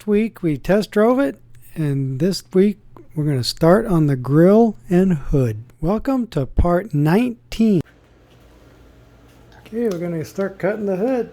week we test drove it, and this week we're going to start on the grill and hood. Welcome to part 19. Okay, we're going to start cutting the hood.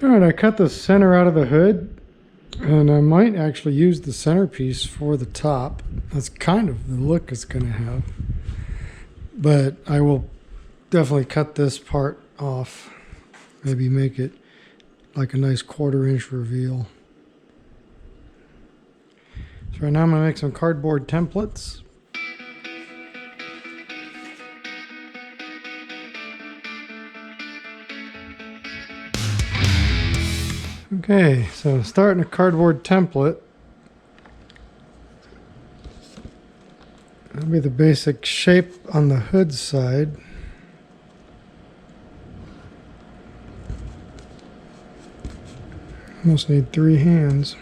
Alright, I cut the center out of the hood, and I might actually use the centerpiece for the top. That's kind of the look it's going to have. But I will definitely cut this part off. Maybe make it like a nice 1/4 inch reveal. So right now I'm going to make some cardboard templates. Okay, so starting a cardboard template. That'll be the basic shape on the hood side. Almost need 3 hands.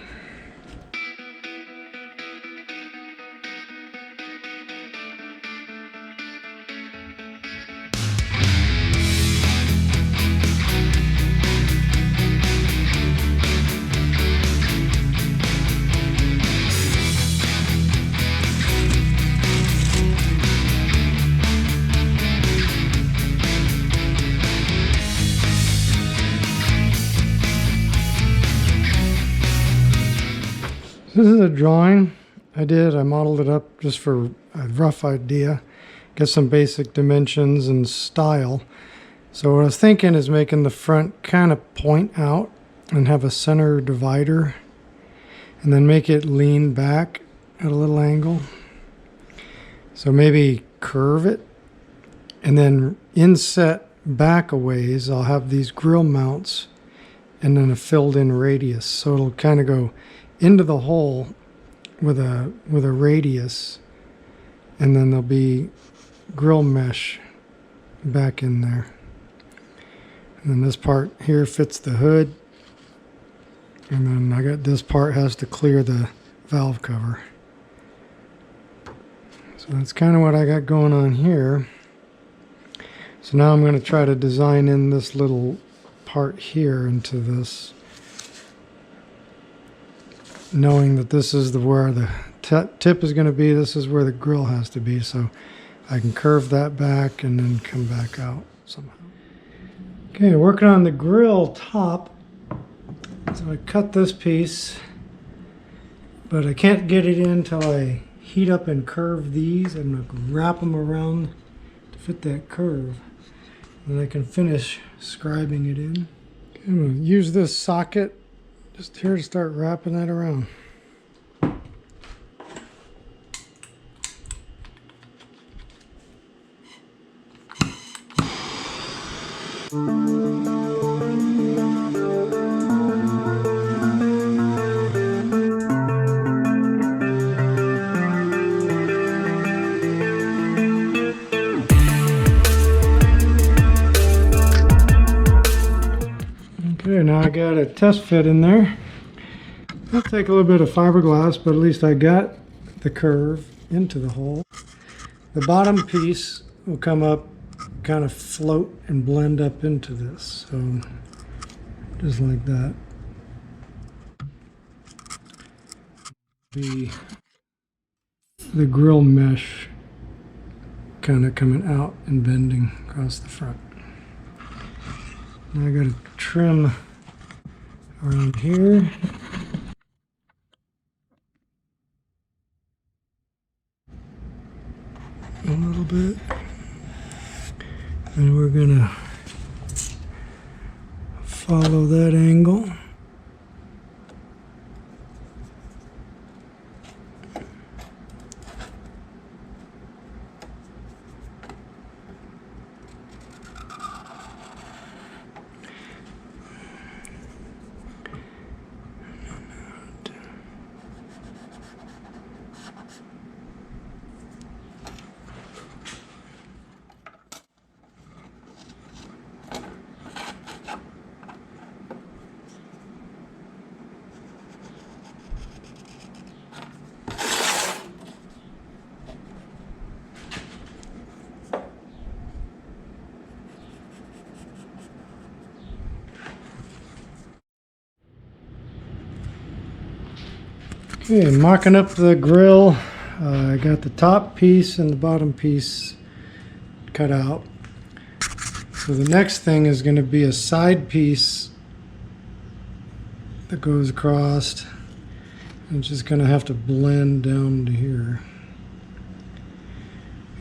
This is a drawing I did. I modeled it up just for a rough idea, get some basic dimensions and style. So what I was thinking is making the front kind of point out and have a center divider, and then make it lean back at a little angle. So maybe curve it, and then inset back a ways I'll have these grill mounts and then a filled in radius, so it'll kind of go into the hole with a radius, and then there'll be grill mesh back in there. And then this part here fits the hood, and then I got this part has to clear the valve cover. So that's kind of what I got going on here. So now I'm going to try to design in this little part here into this, knowing that this is where the tip is going to be, this is where the grill has to be, so I can curve that back and then come back out somehow. Okay, working on the grill top. So I cut this piece, but I can't get it in until I heat up and curve these. I'm going to wrap them around to fit that curve, and I can finish scribing it in. Okay, I'm going to use this socket just here to start wrapping that around. Okay, now I got a test fit in there. It'll take a little bit of fiberglass, but at least I got the curve into the hole. The bottom piece will come up, kind of float and blend up into this. So just like that. The grill mesh kind of coming out and bending across the front. Now I got to trim around here. A little bit. And we're gonna follow that angle. Okay, mocking up the grill. I got the top piece and the bottom piece cut out. So the next thing is going to be a side piece that goes across. It's just going to have to blend down to here.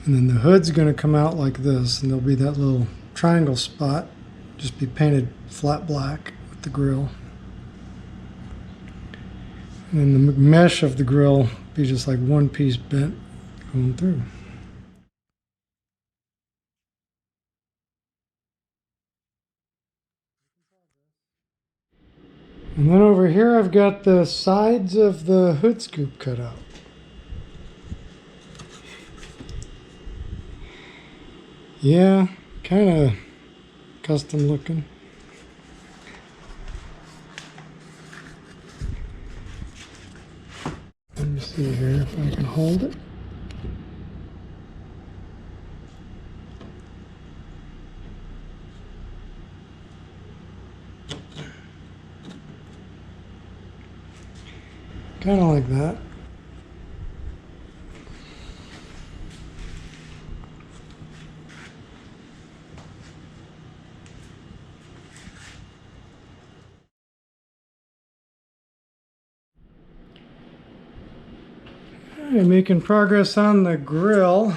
And then the hood's going to come out like this, and there'll be that little triangle spot, just be painted flat black with the grill. And then the mesh of the grill be just like one piece bent going through. And then over here I've got the sides of the hood scoop cut out. Yeah, kind of custom looking. Let me see here if I can hold it. Kind of like that. Okay, making progress on the grill.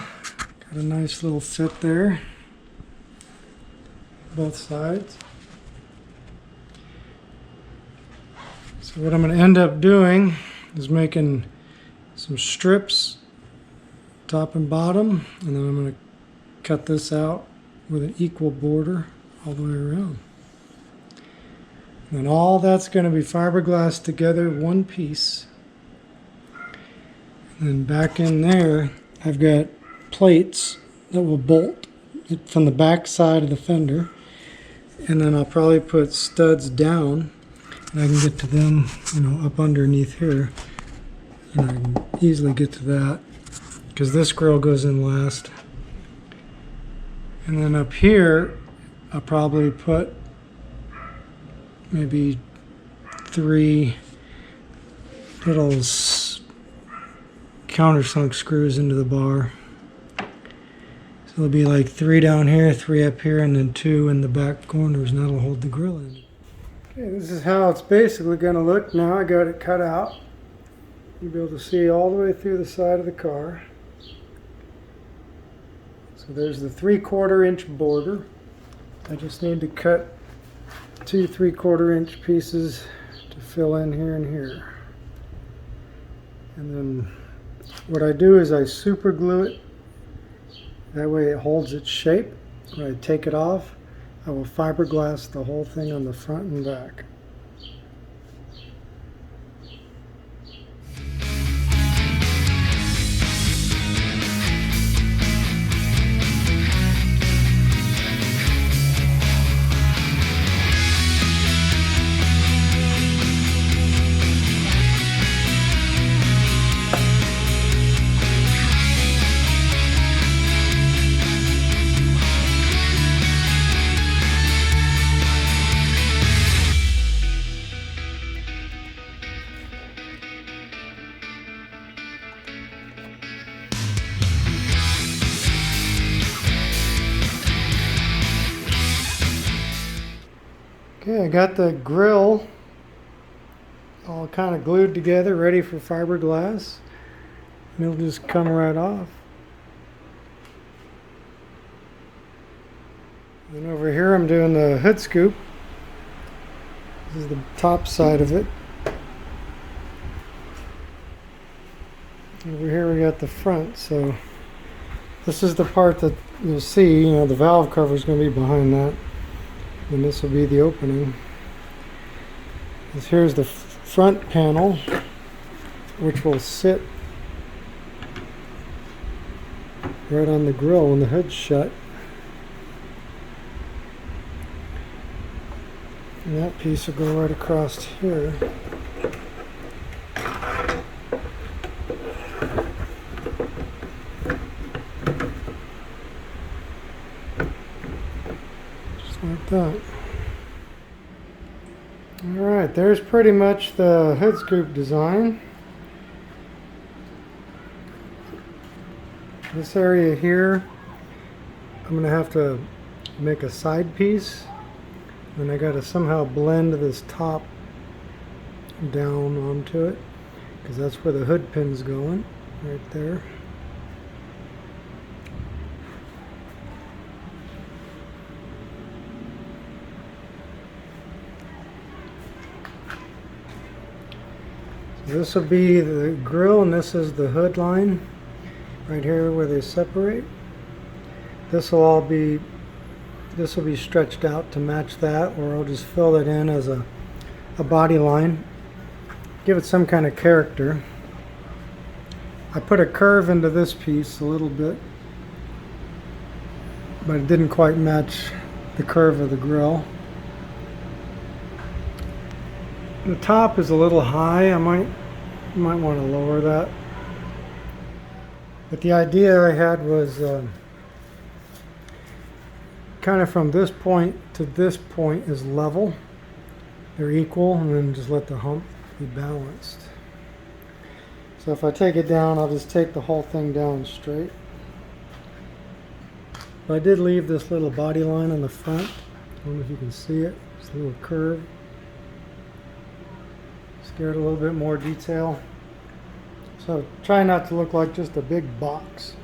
Got a nice little fit there. Both sides. So what I'm going to end up doing is making some strips top and bottom, and then I'm going to cut this out with an equal border all the way around. And then all that's going to be fiberglass together, one piece. And then back in there I've got plates that will bolt it from the back side of the fender, and then I'll probably put studs down, and I can get to them, you know, up underneath here, and I can easily get to that because this grill goes in last. And then up here I'll probably put maybe 3 little countersunk screws into the bar. So there'll be like 3 down here, 3 up here, and then 2 in the back corners, and that'll hold the grill in. Okay, this is how it's basically going to look now. I got it cut out. You'll be able to see all the way through the side of the car. So there's the 3/4 inch border. I just need to cut 2 3/4 inch pieces to fill in here and here. And then what I do is I super glue it. That way it holds its shape. When I take it off, I will fiberglass the whole thing on the front and back. Okay, I got the grill all kind of glued together, ready for fiberglass. And it'll just come right off. And over here I'm doing the hood scoop. This is the top side of it. Over here we got the front, so this is the part that you'll see, you know, the valve cover is going to be behind that. And this will be the opening. Here's the front panel, which will sit right on the grill when the hood's shut. And that piece will go right across here. Just like that. Alright, there's pretty much the hood scoop design. This area here, I'm going to have to make a side piece. And I got to somehow blend this top down onto it, because that's where the hood pin's going, right there. This will be the grille, and this is the hood line right here where they separate. This will be stretched out to match that, or I'll just fill it in as a body line, give it some kind of character. I put a curve into this piece a little bit, but it didn't quite match the curve of the grille. The top is a little high. I might want to lower that. But the idea I had was kind of from this point to this point is level. They're equal, and then just let the hump be balanced. So if I take it down, I'll just take the whole thing down straight. But I did leave this little body line on the front. I don't know if you can see it. It's a little curve. Scared a little bit more detail. So try not to look like just a big box.